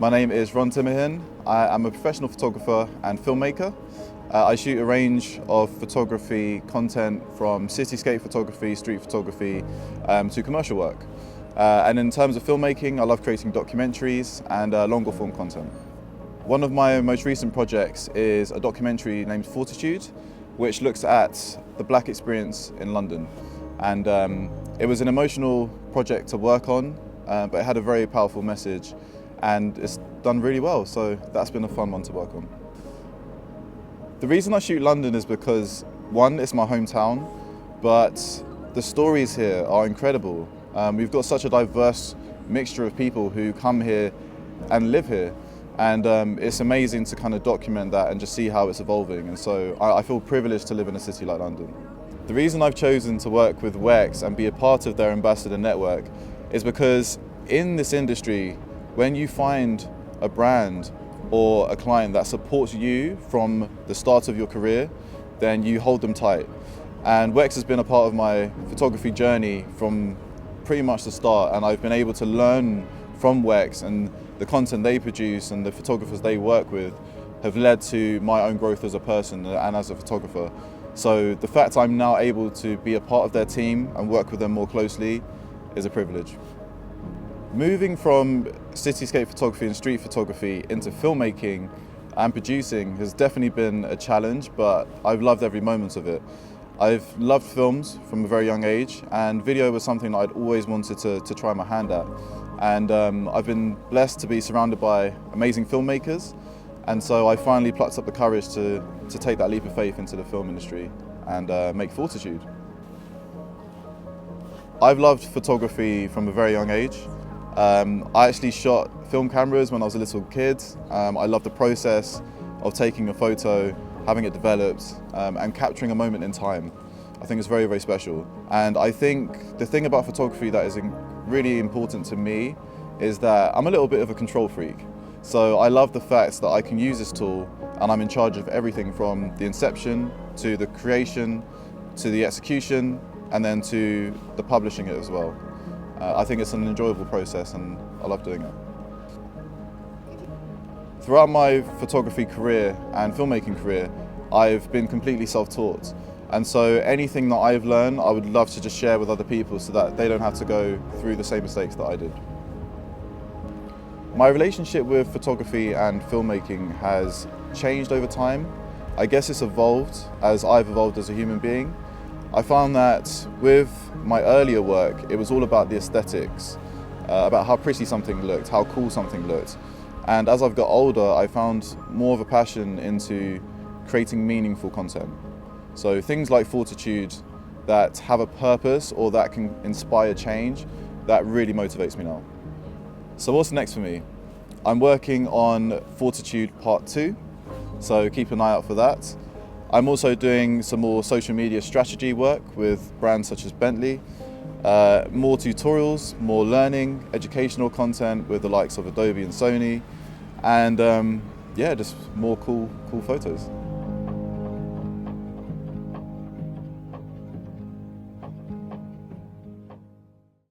My name is Timehin. I am a professional photographer and filmmaker. I shoot a range of photography content from cityscape photography, street photography, to commercial work. And in terms of filmmaking, I love creating documentaries and longer form content. One of my most recent projects is a documentary named Fortitude, which looks at the Black experience in London. And it was an emotional project to work on, but it had a very powerful message, and it's done really well, so that's been a fun one to work on. The reason I shoot London is because, one, it's my hometown, but the stories here are incredible. We've got such a diverse mixture of people who come here and live here, and it's amazing to kind of document that and just see how it's evolving, and so I feel privileged to live in a city like London. The reason I've chosen to work with WEX and be a part of their ambassador network is because in this industry, when you find a brand or a client that supports you from the start of your career, then you hold them tight. And WEX has been a part of my photography journey from pretty much the start, and I've been able to learn from WEX, and the content they produce and the photographers they work with have led to my own growth as a person and as a photographer. So the fact I'm now able to be a part of their team and work with them more closely is a privilege. Moving from cityscape photography and street photography into filmmaking and producing has definitely been a challenge, but I've loved every moment of it. I've loved films from a very young age, and video was something that I'd always wanted to try my hand at. And I've been blessed to be surrounded by amazing filmmakers, and so I finally plucked up the courage to take that leap of faith into the film industry and make Fortitude. I've loved photography from a very young age. I actually shot film cameras when I was a little kid. I love the process of taking a photo, having it developed, and capturing a moment in time. I think it's very, very special. And I think the thing about photography that is really important to me is that I'm a little bit of a control freak. So I love the fact that I can use this tool and I'm in charge of everything from the inception to the creation to the execution and then to the publishing it as well. I think it's an enjoyable process and I love doing it. Throughout my photography career and filmmaking career, I've been completely self-taught. And so anything that I've learned, I would love to just share with other people so that they don't have to go through the same mistakes that I did. My relationship with photography and filmmaking has changed over time. I guess it's evolved as I've evolved as a human being. I found that with my earlier work, it was all about the aesthetics, about how pretty something looked, how cool something looked. And as I've got older, I found more of a passion into creating meaningful content. So things like Fortitude that have a purpose or that can inspire change, that really motivates me now. So what's next for me? I'm working on Fortitude Part 2, so keep an eye out for that. I'm also doing some more social media strategy work with brands such as Bentley, more tutorials, more learning, educational content with the likes of Adobe and Sony, and yeah, just more cool photos.